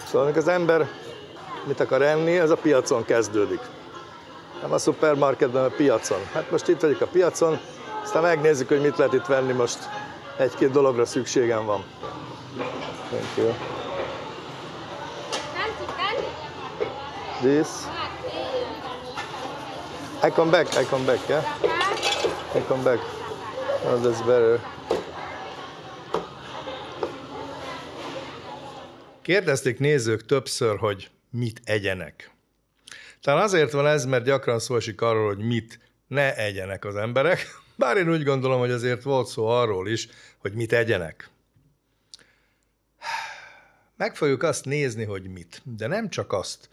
Szóval amikor az ember mit akar enni, ez a piacon kezdődik. Nem a szupermarketben, a piacon. Hát most itt vagyok a piacon, aztán megnézzük, hogy mit lehet itt venni most. Egy-két dologra szükségem van. Thank you. This. I come back, yeah? I come back. Oh, that's better. Kérdezték nézők többször, hogy mit egyenek. Talán azért van ez, mert gyakran szó esik arról, hogy mit ne egyenek az emberek, bár én úgy gondolom, hogy azért volt szó arról is, hogy mit egyenek. Meg fogjuk azt nézni, hogy mit, de nem csak azt,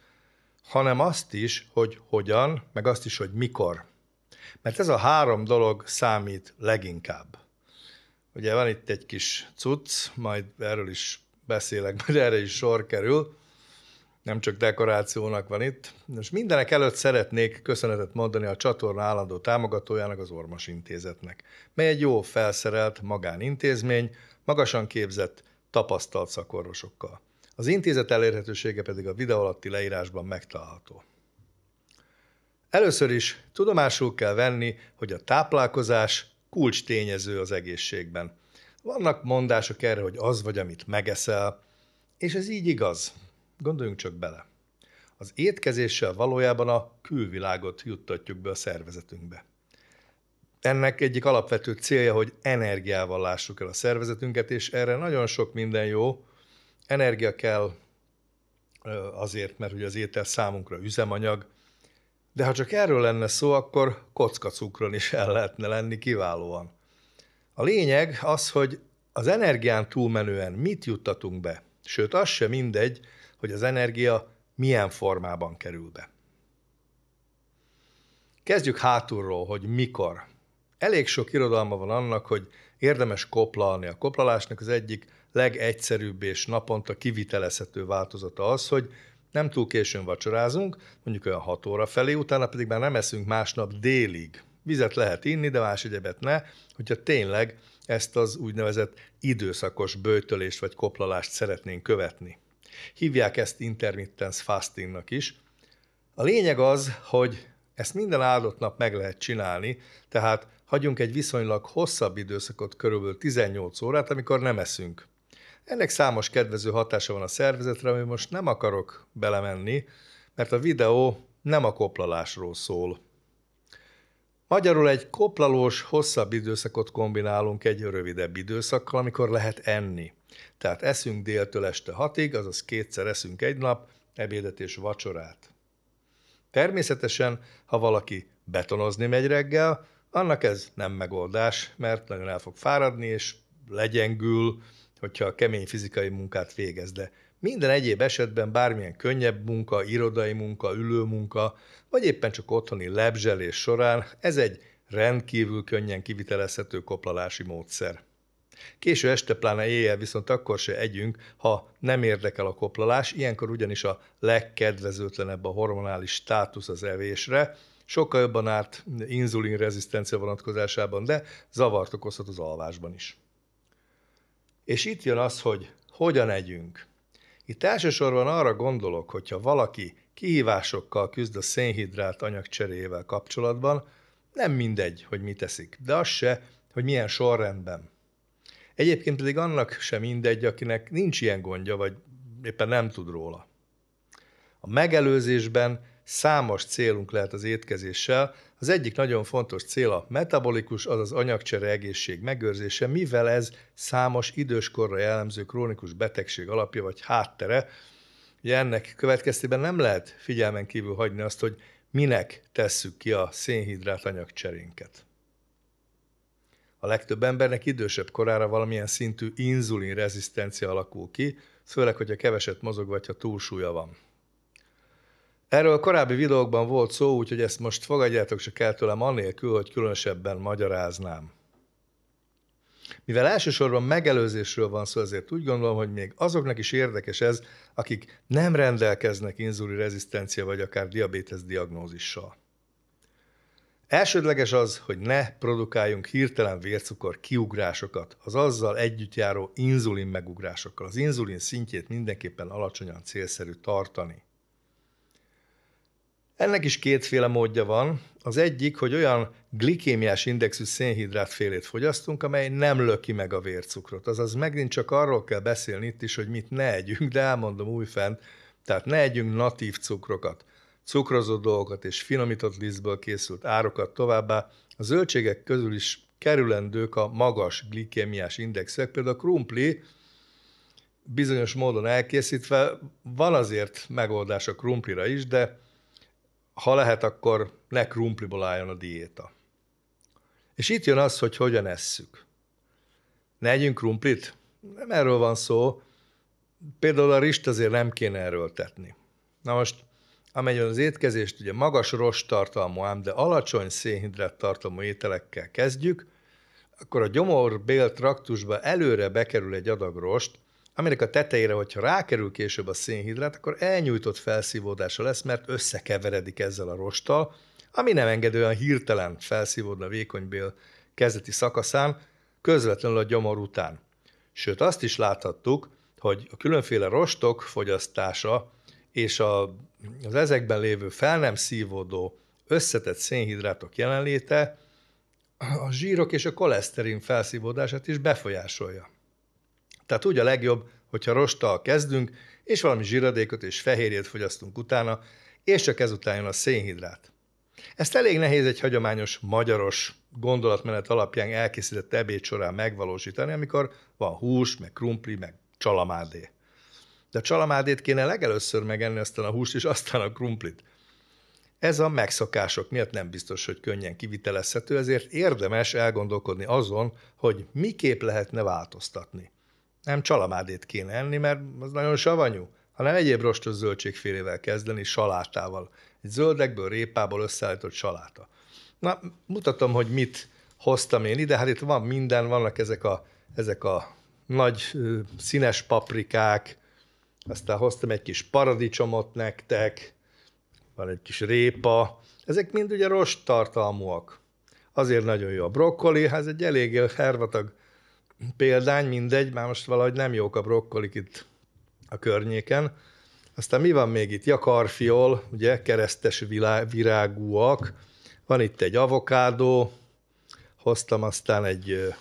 hanem azt is, hogy hogyan, meg azt is, hogy mikor. Mert ez a három dolog számít leginkább. Ugye van itt egy kis cucc, majd erről is beszélek, majd erre is sor kerül, nem csak dekorációnak van itt. Most mindenek előtt szeretnék köszönetet mondani a csatorna állandó támogatójának, az Ormos Intézetnek, mely egy jó felszerelt magánintézmény, magasan képzett, tapasztalt szakorvosokkal. Az intézet elérhetősége pedig a videó alatti leírásban megtalálható. Először is tudomásul kell venni, hogy a táplálkozás kulcstényező az egészségben. Vannak mondások erre, hogy az vagy, amit megeszel, és ez így igaz. Gondoljunk csak bele. Az étkezéssel valójában a külvilágot juttatjuk be a szervezetünkbe. Ennek egyik alapvető célja, hogy energiával lássuk el a szervezetünket, és erre nagyon sok minden jó. Energia kell azért, mert ugye az étel számunkra üzemanyag, de ha csak erről lenne szó, akkor kockacukron is el lehetne lenni kiválóan. A lényeg az, hogy az energián túlmenően mit juttatunk be, sőt az sem mindegy, hogy az energia milyen formában kerül be. Kezdjük hátulról, hogy mikor. Elég sok irodalma van annak, hogy érdemes koplalni. A koplalásnak az egyik legegyszerűbb és naponta kivitelezhető változata az, hogy nem túl későn vacsorázunk, mondjuk olyan 6 óra felé, utána pedig már nem eszünk másnap délig. Vizet lehet inni, de más egyebet ne, hogyha tényleg ezt az úgynevezett időszakos böjtölést vagy koplalást szeretnénk követni. Hívják ezt intermittent fastingnak is. A lényeg az, hogy ezt minden áldott nap meg lehet csinálni, tehát hagyjunk egy viszonylag hosszabb időszakot, körülbelül 18 órát, amikor nem eszünk. Ennek számos kedvező hatása van a szervezetre, ami most nem akarok belemenni, mert a videó nem a koplalásról szól. Magyarul egy koplalós, hosszabb időszakot kombinálunk egy rövidebb időszakkal, amikor lehet enni. Tehát eszünk déltől este 6-ig, azaz 2-szer eszünk egy nap, ebédet és vacsorát. Természetesen, ha valaki betonozni megy reggel, annak ez nem megoldás, mert nagyon el fog fáradni, és legyengül, hogyha kemény fizikai munkát végez. De minden egyéb esetben bármilyen könnyebb munka, irodai munka, ülőmunka, vagy éppen csak otthoni lebzselés során ez egy rendkívül könnyen kivitelezhető koplalási módszer. Késő este, pláne éjjel viszont akkor se együnk, ha nem érdekel a koplalás, ilyenkor ugyanis a legkedvezőtlenebb a hormonális státusz az evésre, sokkal jobban árt inzulinrezisztencia vonatkozásában, de zavart okozhat az alvásban is. És itt jön az, hogy hogyan együnk. Itt elsősorban arra gondolok, hogyha valaki kihívásokkal küzd a szénhidrát anyagcseréjével kapcsolatban, nem mindegy, hogy mit eszik, de az se, hogy milyen sorrendben. Egyébként pedig annak sem mindegy, akinek nincs ilyen gondja, vagy éppen nem tud róla. A megelőzésben számos célunk lehet az étkezéssel. Az egyik nagyon fontos cél a metabolikus, azaz anyagcsere egészség megőrzése, mivel ez számos időskorra jellemző krónikus betegség alapja vagy háttere. Ugye ennek következtében nem lehet figyelmen kívül hagyni azt, hogy minek tesszük ki a szénhidrát anyagcserénket. A legtöbb embernek idősebb korára valamilyen szintű inzulinrezisztencia alakul ki, főleg, hogyha keveset mozog, vagy ha túlsúlya van. Erről a korábbi videókban volt szó, úgyhogy ezt most fogadjátok csak el tőlem annélkül, hogy különösebben magyaráznám. Mivel elsősorban megelőzésről van szó, ezért úgy gondolom, hogy még azoknak is érdekes ez, akik nem rendelkeznek inzulinrezisztencia vagy akár diabétesz diagnózissal. Elsődleges az, hogy ne produkáljunk hirtelen vércukor kiugrásokat, az azzal együtt járó inzulin megugrásokkal. Az inzulin szintjét mindenképpen alacsonyan célszerű tartani. Ennek is kétféle módja van. Az egyik, hogy olyan glikémiás indexű szénhidrátfélét fogyasztunk, amely nem löki meg a vércukrot. Azaz megint csak arról kell beszélni itt is, hogy mit ne együnk, de elmondom újfent, tehát ne együnk natív cukrokat, cukrozott dolgokat és finomított lisztből készült árukat, továbbá a zöldségek közül is kerülendők a magas glikémiás indexek, például a krumpli, bizonyos módon elkészítve, van azért megoldás a krumplira is, de ha lehet, akkor ne krumpliból álljon a diéta. És itt jön az, hogy hogyan esszük. Ne együnk krumplit? Nem erről van szó. Például a rist azért nem kéne erőltetni. Na most, amennyiben az étkezést ugye magas rosttartalmú, ám de alacsony szénhidrát tartalmú ételekkel kezdjük, akkor a gyomorbél traktusba előre bekerül egy adag rost, aminek a tetejére, hogyha rákerül később a szénhidrát, akkor elnyújtott felszívódása lesz, mert összekeveredik ezzel a rosttal, ami nem enged olyan hirtelen felszívódni a vékonybél kezdeti szakaszán, közvetlenül a gyomor után. Sőt, azt is láthattuk, hogy a különféle rostok fogyasztása és az ezekben lévő fel nem szívódó összetett szénhidrátok jelenléte a zsírok és a koleszterin felszívódását is befolyásolja. Tehát úgy a legjobb, hogyha rosttal kezdünk, és valami zsíradékot és fehérjét fogyasztunk utána, és csak ezután jön a szénhidrát. Ezt elég nehéz egy hagyományos magyaros gondolatmenet alapján elkészített ebéd során megvalósítani, amikor van hús, meg krumpli, meg csalamádé. De a csalamádét kéne legelőször megenni, aztán a húst és aztán a krumplit. Ez a megszokások miatt nem biztos, hogy könnyen kivitelezhető, ezért érdemes elgondolkodni azon, hogy miképp lehetne változtatni. Nem csalamádét kéne enni, mert az nagyon savanyú, hanem egyéb rostos zöldségfélével kezdeni, salátával. Egy zöldekből, répából összeállított saláta. Na, mutatom, hogy mit hoztam én ide. Hát itt van minden, vannak ezek a nagy színes paprikák, aztán hoztam egy kis paradicsomot nektek, van egy kis répa, ezek mind ugye rosttartalmúak. Azért nagyon jó a brokkoli, ez egy eléggé hervatag példány, mindegy, már most valahogy nem jók a brokkolik itt a környéken. Aztán mi van még itt? Ja, karfiol, ugye, keresztes virágúak. Van itt egy avokádó, hoztam aztán egy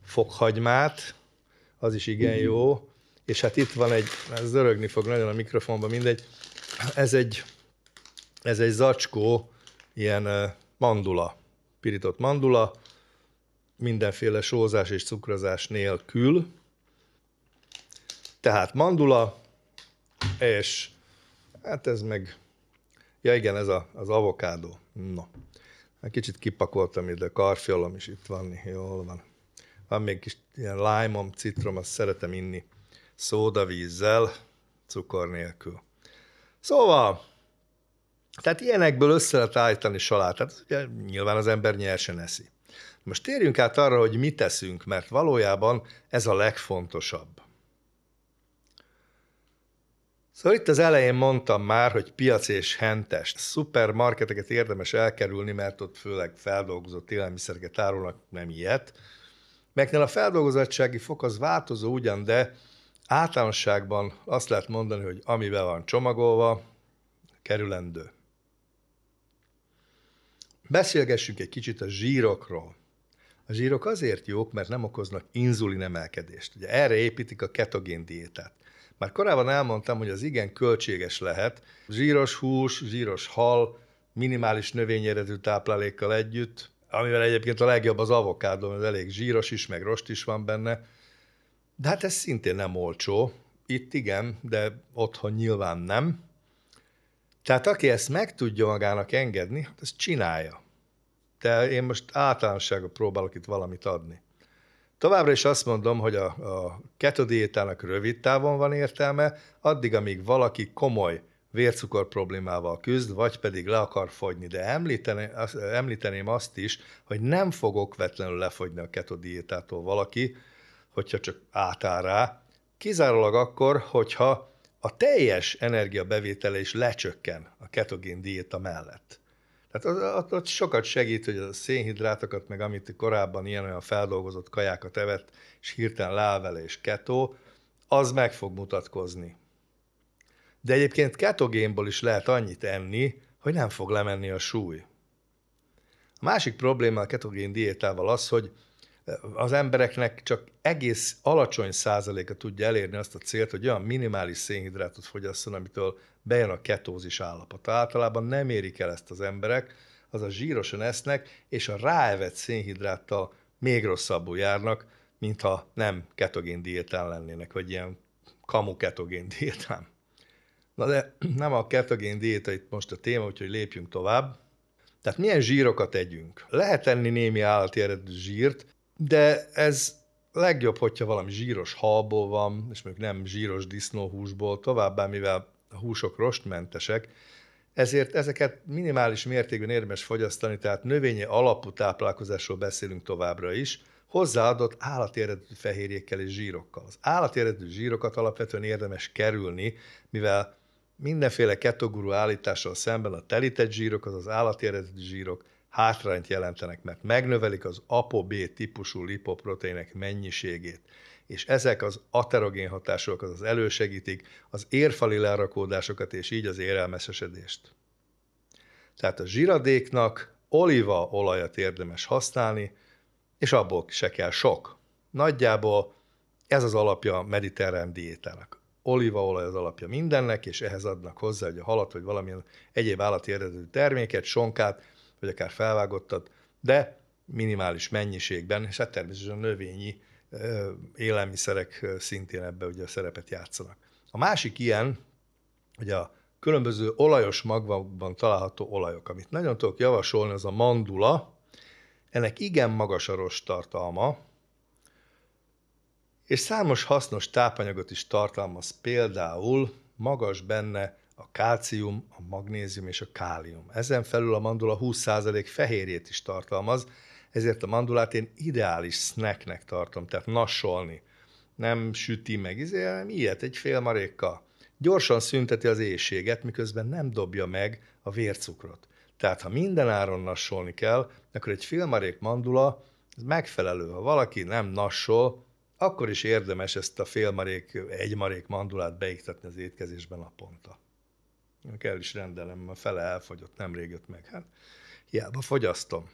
fokhagymát, az is igen jó. És hát itt van egy, ez zörögni fog nagyon a mikrofonban, mindegy, ez egy zacskó, ilyen mandula, pirított mandula, mindenféle sózás és cukrozás nélkül. Tehát mandula, és hát ez meg, ja igen, ez az avokádó. No, kicsit kipakoltam ide, karfiolom is itt van, jól van. Van még kis ilyen lime-om, citrom, azt szeretem inni szódavízzel, cukor nélkül. Szóval, tehát ilyenekből össze lehet állítani salátát, ugye nyilván az ember nyersen eszi. Most térjünk át arra, hogy mit teszünk, mert valójában ez a legfontosabb. Szóval itt az elején mondtam már, hogy piac és hentes. Szupermarketeket érdemes elkerülni, mert ott főleg feldolgozott élelmiszereket árulnak, nem ilyet. Melyeknél a feldolgozottsági fok az változó ugyan, de általánosságban azt lehet mondani, hogy amiben van csomagolva, kerülendő. Beszélgessünk egy kicsit a zsírokról. A zsírok azért jók, mert nem okoznak inzulinemelkedést. Ugye erre építik a ketogén diétát. Már korábban elmondtam, hogy az igen költséges lehet. Zsíros hús, zsíros hal, minimális növényeredő táplálékkal együtt, amivel egyébként a legjobb az avokádó, mert elég zsíros is, meg rost is van benne. De hát ez szintén nem olcsó. Itt igen, de otthon nyilván nem. Tehát aki ezt meg tudja magának engedni, hát ezt csinálja. De én most általánosságban próbálok itt valamit adni. Továbbra is azt mondom, hogy a ketodiétának rövid távon van értelme, addig, amíg valaki komoly vércukor problémával küzd, vagy pedig le akar fogyni. De említeném azt is, hogy nem fog okvetlenül lefogyni a ketodiétától valaki, hogyha csak átáll rá, kizárólag akkor, hogyha a teljes energiabevétele is lecsökken a ketogén diéta mellett. Tehát ott sokat segít, hogy a szénhidrátokat, meg amit korábban ilyen-olyan feldolgozott kajákat evett, és hirtelen leáll vele és ketó, az meg fog mutatkozni. De egyébként ketogénból is lehet annyit enni, hogy nem fog lemenni a súly. A másik probléma a ketogén diétával az, hogy az embereknek csak egész alacsony százaléka tudja elérni azt a célt, hogy olyan minimális szénhidrátot fogyasszon, amitől bejön a ketózis állapota. Általában nem érik el ezt az emberek, azaz zsírosan esznek, és a ráevett szénhidráttal még rosszabbul járnak, mintha nem ketogén diétán lennének, vagy ilyen kamu ketogén diétán. Na de nem a ketogén diéta itt most a téma, úgyhogy lépjünk tovább. Tehát milyen zsírokat együnk? Lehet enni némi állati eredetű zsírt, de ez legjobb, hogyha valami zsíros halból van, és mondjuk nem zsíros disznóhúsból, továbbá, mivel a húsok rostmentesek, ezért ezeket minimális mértékben érdemes fogyasztani, tehát növényi alapú táplálkozásról beszélünk továbbra is, hozzáadott állati eredetű fehérjékkel és zsírokkal. Az állati eredetű zsírokat alapvetően érdemes kerülni, mivel mindenféle ketogurú állítással szemben a telített zsírok, az állati eredetű zsírok hátrányt jelentenek, mert megnövelik az ApoB típusú lipoproteinek mennyiségét, és ezek az aterogén hatások az elősegítik az érfali lerakódásokat, és így az érelmesesedést. Tehát a zsíradéknak olívaolajat érdemes használni, és abból se kell sok. Nagyjából ez az alapja a mediterrán diétának. Olívaolaj az alapja mindennek, és ehhez adnak hozzá, hogy a halat, vagy valamilyen egyéb állati eredetű terméket, sonkát, vagy akár felvágottat, de minimális mennyiségben, és hát természetesen a növényi élelmiszerek szintén ebbe ugye a szerepet játszanak. A másik ilyen, hogy a különböző olajos magvakban található olajok, amit nagyon tudok javasolni, az a mandula, ennek igen magas a rosttartalma, és számos hasznos tápanyagot is tartalmaz, például magas benne a kálcium, a magnézium és a kálium. Ezen felül a mandula 20% fehérjét is tartalmaz, ezért a mandulát én ideális snacknek tartom, tehát nassolni. Nem süti meg, hanem ilyet egy fél marékkal. Gyorsan szünteti az éhséget, miközben nem dobja meg a vércukrot. Tehát ha minden áron nassolni kell, akkor egy fél marék mandula megfelelő. Ha valaki nem nassol, akkor is érdemes ezt a fél marék, egy marék mandulát beiktatni az étkezésben naponta. Kell is rendelem, a fele elfogyott, nemrég jött meg. Hát hiába fogyasztom.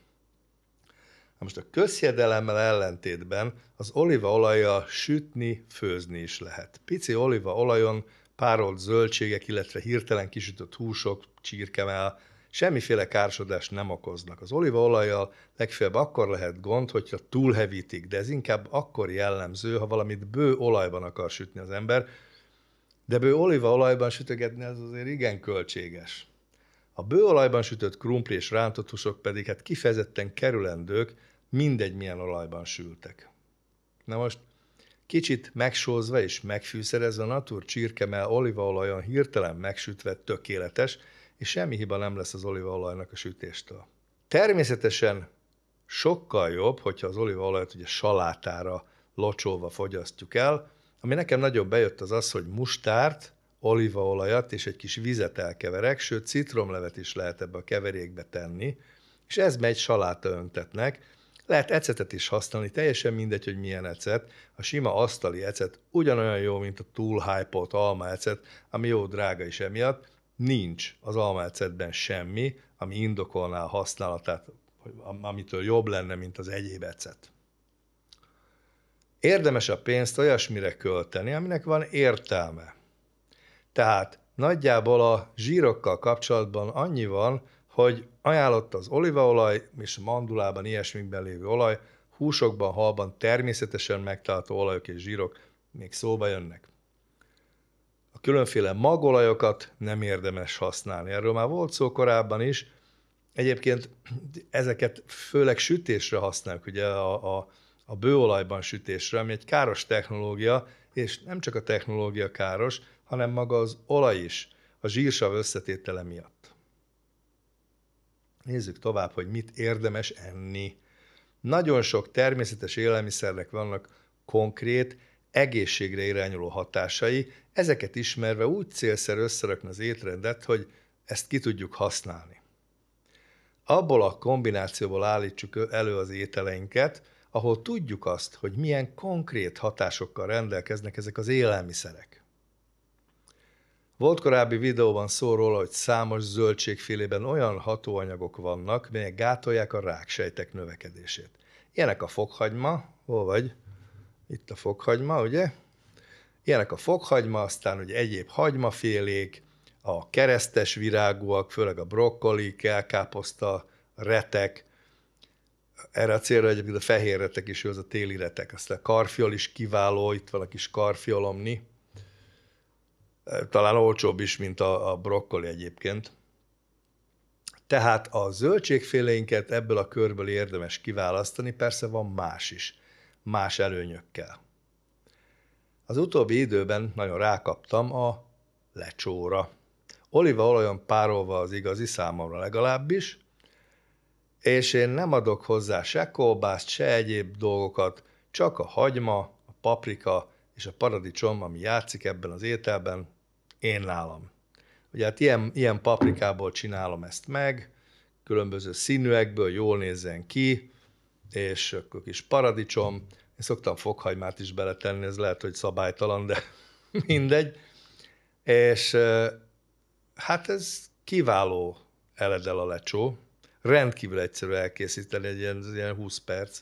Most a közhiedelemmel ellentétben az olívaolajjal sütni, főzni is lehet. Pici olívaolajon párolt zöldségek, illetve hirtelen kisütött húsok, csirkemell, semmiféle károsodást nem okoznak. Az olívaolajjal legfeljebb akkor lehet gond, hogyha túlhevítik, de ez inkább akkor jellemző, ha valamit bő olajban akar sütni az ember, de bő olívaolajban sütögetni az azért igen költséges. A bő olajban sütött krumpli és rántott húsok pedig hát kifejezetten kerülendők, mindegy milyen olajban sültek. Na most kicsit megsózva és megfűszerezve a natur csirkemell olívaolajon hirtelen megsütve tökéletes, és semmi hiba nem lesz az olívaolajnak a sütéstől. Természetesen sokkal jobb, hogyha az olívaolajat ugye salátára locsolva fogyasztjuk el. Ami nekem nagyon bejött az az, hogy mustárt, olívaolajat és egy kis vizet elkeverek, sőt citromlevet is lehet ebbe a keverékbe tenni, és ez megy saláta öntetnek. Lehet ecetet is használni, teljesen mindegy, hogy milyen ecet. A sima asztali ecet ugyanolyan jó, mint a túl hype-olt almaecet, ami jó drága is emiatt. Nincs az almaecetben semmi, ami indokolná a használatát, amitől jobb lenne, mint az egyéb ecet. Érdemes a pénzt olyasmire költeni, aminek van értelme. Tehát nagyjából a zsírokkal kapcsolatban annyi van, hogy ajánlott az olívaolaj és a mandulában, ilyesmikben lévő olaj, húsokban, halban természetesen megtalálható olajok és zsírok még szóba jönnek. A különféle magolajokat nem érdemes használni. Erről már volt szó korábban is. Egyébként ezeket főleg sütésre használjuk, ugye a bőolajban sütésre, ami egy káros technológia, és nem csak a technológia káros, hanem maga az olaj is, a zsírsav összetétele miatt. Nézzük tovább, hogy mit érdemes enni. Nagyon sok természetes élelmiszernek vannak konkrét, egészségre irányuló hatásai, ezeket ismerve úgy célszerű összerakni az étrendet, hogy ezt ki tudjuk használni. Abból a kombinációból állítsuk elő az ételeinket, ahol tudjuk azt, hogy milyen konkrét hatásokkal rendelkeznek ezek az élelmiszerek. Volt korábbi videóban szó róla, hogy számos zöldségfélében olyan hatóanyagok vannak, melyek gátolják a ráksejtek növekedését. Ilyenek a fokhagyma, hol vagy? Itt a fokhagyma, ugye? Ilyenek a fokhagyma, aztán ugye egyéb hagymafélék, a keresztes virágúak, főleg a brokkoli, kelkáposzta, a retek, erre a célra egyébként a fehér retek is jó, az a téli retek. Aztán a karfiol is kiváló, itt van a kis karfiolomni. Talán olcsóbb is, mint a brokkoli egyébként. Tehát a zöldségféleinket ebből a körből érdemes kiválasztani, persze van más is, más előnyökkel. Az utóbbi időben nagyon rákaptam a lecsóra. Olívaolajon párolva az igazi, számomra legalábbis, és én nem adok hozzá se kolbászt, se egyéb dolgokat, csak a hagyma, a paprika és a paradicsom, ami játszik ebben az ételben, én nálam. Ugye hát ilyen paprikából csinálom ezt meg, különböző színűekből, jól nézzen ki, és akkor kis paradicsom, én szoktam fokhagymát is beletenni, ez lehet, hogy szabálytalan, de mindegy. És hát ez kiváló eledel a lecsó, rendkívül egyszerű elkészíteni, egy ilyen 20 perc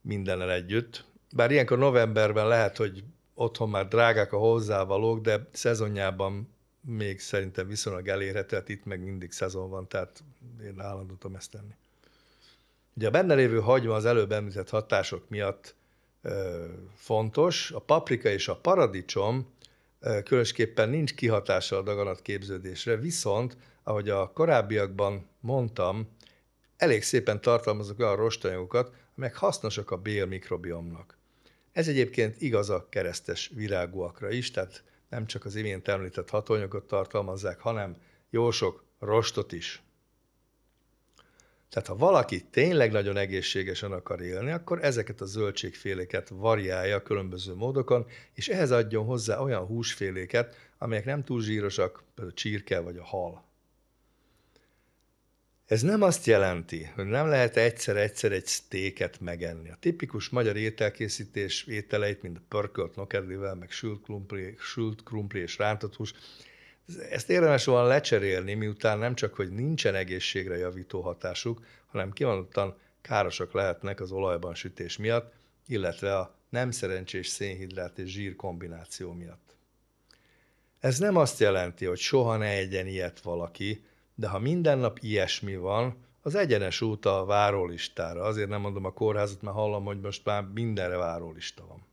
mindennel együtt. Bár ilyenkor novemberben lehet, hogy otthon már drágák a hozzávalók, de szezonjában még szerintem viszonylag elérhető, hát itt meg mindig szezon van, tehát én állandóan tudom ezt tenni. Ugye a benne lévő hagyma az előbb említett hatások miatt fontos, a paprika és a paradicsom különösképpen nincs kihatása a daganatképződésre, viszont, ahogy a korábbiakban mondtam, elég szépen tartalmazok olyan rostanyagokat, amelyek hasznosak a bélmikrobiomnak. Ez egyébként igaz a keresztes virágúakra is, tehát nem csak az imént említett hatóanyagot tartalmazzák, hanem jó sok rostot is. Tehát ha valaki tényleg nagyon egészségesen akar élni, akkor ezeket a zöldségféléket variálja különböző módokon, és ehhez adjon hozzá olyan húsféléket, amelyek nem túl zsírosak, például a csirke vagy a hal. Ez nem azt jelenti, hogy nem lehet egyszer egy sztéket megenni. A tipikus magyar ételkészítés ételeit, mint a pörkölt nokedlivel, meg sült krumpli és rántott hús, ezt érdemes volna lecserélni, miután nem csak, hogy nincsen egészségre javító hatásuk, hanem kimondottan károsak lehetnek az olajban sütés miatt, illetve a nem szerencsés szénhidrát és zsír kombináció miatt. Ez nem azt jelenti, hogy soha ne egyen ilyet valaki, de ha minden nap ilyesmi van, az egyenes út a várólistára. Azért nem mondom a kórházat, mert hallom, hogy most már mindenre várólista van.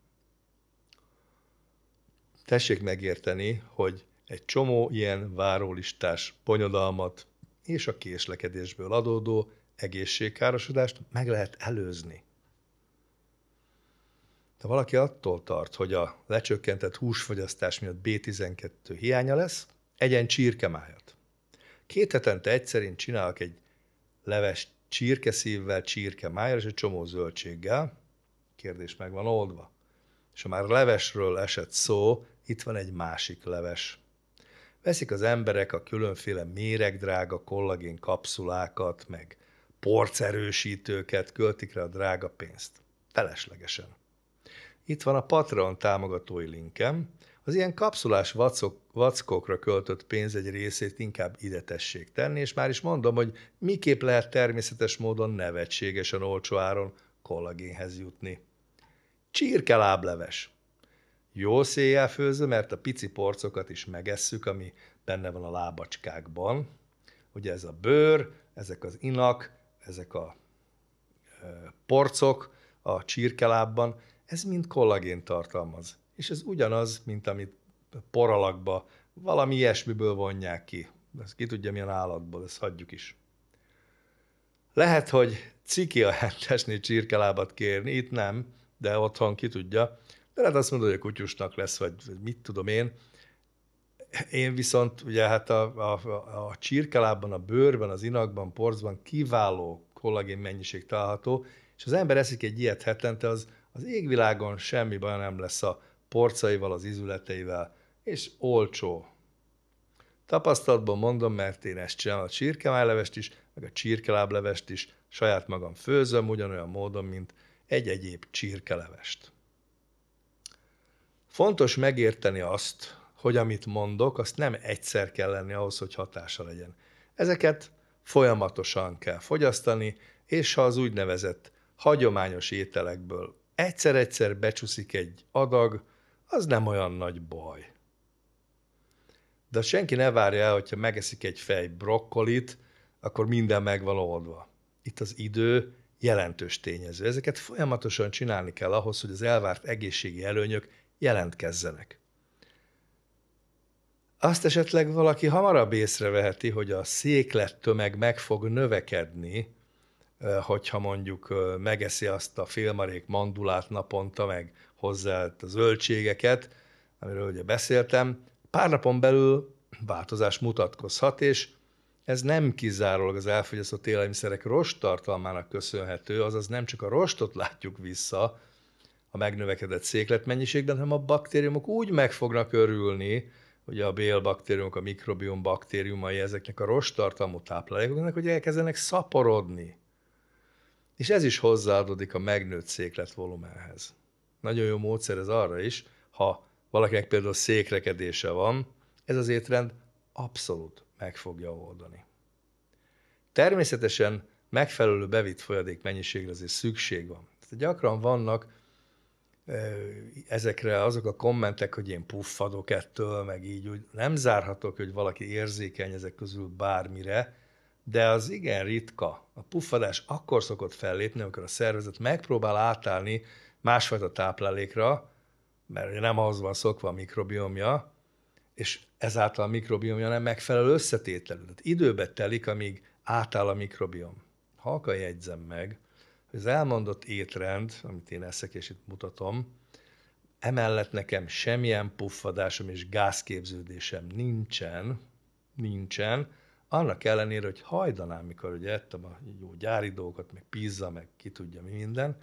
Tessék megérteni, hogy egy csomó ilyen várólistás bonyodalmat és a késlekedésből adódó egészségkárosodást meg lehet előzni. Ha valaki attól tart, hogy a lecsökkentett húsfogyasztás miatt B12 hiánya lesz, egyen csirkemájat. 2 hetente egyszer én csinálok egy leves csirkeszívvel, csirkemájjal és egy csomó zöldséggel. Kérdés meg van oldva. És ha már levesről esett szó, itt van egy másik leves. Veszik az emberek a különféle méregdrága kollagén kapszulákat, meg porcerősítőket, költik rá a drága pénzt. Feleslegesen. Itt van a Patreon támogatói linkem. Az ilyen kapszulás vackokra költött pénz egy részét inkább ide tessék tenni, és már is mondom, hogy miképp lehet természetes módon nevetségesen olcsó áron kollagénhez jutni. Csirkelábleves. Jól széjjel főzve, mert a pici porcokat is megesszük, ami benne van a lábacskákban. Ugye ez a bőr, ezek az inak, ezek a porcok a csirkelábban, ez mind kollagént tartalmaz. És ez ugyanaz, mint amit poralakba valami ilyesmiből vonják ki. Ez ki tudja milyen állatból, ezt hagyjuk is. Lehet, hogy ciki a hentesnél csirkelábat kérni, itt nem, de otthon ki tudja. De lehet azt mondod, hogy a kutyusnak lesz, vagy mit tudom én. Én viszont ugye hát a csirkelábban, a bőrben, az inakban, porcban kiváló kollagén mennyiség található, és az ember eszik egy ilyet hetente, az égvilágon semmi baj nem lesz a porcaival, az izületeivel, és olcsó. Tapasztalatból mondom, mert én ezt csinálom, a csirkemájlevest is, meg a csirkeláblevest is saját magam főzöm, ugyanolyan módon, mint egy egyéb csirkelevest. Fontos megérteni azt, hogy amit mondok, azt nem egyszer kell lenni ahhoz, hogy hatása legyen. Ezeket folyamatosan kell fogyasztani, és ha az úgynevezett hagyományos ételekből egyszer-egyszer becsúszik egy adag, az nem olyan nagy baj. De senki ne várja el, hogyha megeszik egy fej brokkolit, akkor minden meg van oldva. Itt az idő jelentős tényező. Ezeket folyamatosan csinálni kell ahhoz, hogy az elvárt egészségi előnyök jelentkezzenek. Azt esetleg valaki hamarabb észreveheti, hogy a széklettömeg meg fog növekedni, hogyha mondjuk megeszi azt a félmarék mandulát naponta, meg hozzá a zöldségeket, amiről ugye beszéltem, pár napon belül változás mutatkozhat, és ez nem kizárólag az elfogyasztott élelmiszerek rosttartalmának köszönhető, azaz nem csak a rostot látjuk vissza a megnövekedett székletmennyiségben, hanem a baktériumok úgy meg fognak örülni, ugye a bélbaktériumok, a mikrobiom baktériumai ezeknek a rosttartalmú táplálékoknak, hogy elkezdenek szaporodni. És ez is hozzáadódik a megnőtt székletvolumenhez. Nagyon jó módszer ez arra is, ha valakinek például székrekedése van, ez az étrend abszolút meg fogja oldani. Természetesen megfelelő bevitt folyadék mennyiségre azért szükség van. Gyakran vannak ezekre azok a kommentek, hogy én puffadok ettől, meg így úgy nem zárhatok, hogy valaki érzékeny ezek közül bármire, de az igen ritka. A puffadás akkor szokott fellépni, amikor a szervezet megpróbál átállni másfajta táplálékra, mert nem ahhoz van szokva a mikrobiomja, és ezáltal a mikrobiomja nem megfelelő összetételű. Tehát időbe telik, amíg átáll a mikrobiom. Halkan jegyzem meg, hogy az elmondott étrend, amit én eszek és itt mutatom, emellett nekem semmilyen puffadásom és gázképződésem nincsen, annak ellenére, hogy hajdanán, mikor ugye ettem a jó gyári dolgokat, meg pizza, meg ki tudja mi minden,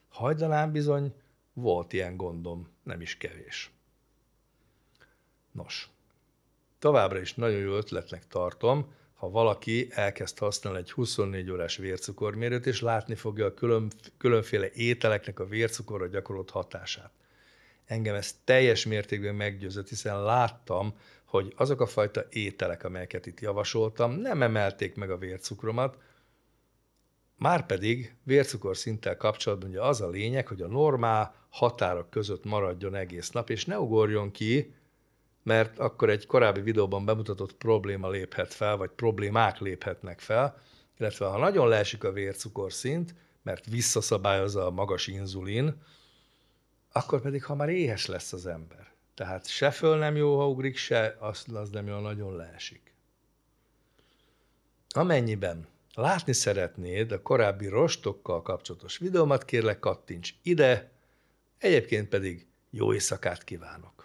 hajdanán bizony volt ilyen gondom, nem is kevés. Nos, továbbra is nagyon jó ötletnek tartom, ha valaki elkezd használni egy 24 órás vércukormérőt, és látni fogja a különféle ételeknek a vércukorra gyakorolt hatását. Engem ez teljes mértékben meggyőzött, hiszen láttam, hogy azok a fajta ételek, amelyeket itt javasoltam, nem emelték meg a vércukromat, márpedig vércukorszinttel kapcsolatban ugye az a lényeg, hogy a normál határok között maradjon egész nap, és ne ugorjon ki, mert akkor egy korábbi videóban bemutatott probléma léphet fel, vagy problémák léphetnek fel, illetve ha nagyon leesik a vércukorszint, mert visszaszabályozza a magas inzulin, akkor pedig hamar éhes lesz az ember. Tehát se föl nem jó, ha ugrik, se az nem jó, ha nagyon leesik. Amennyiben látni szeretnéd a korábbi rostokkal kapcsolatos videómat, kérlek kattints ide, egyébként pedig jó éjszakát kívánok!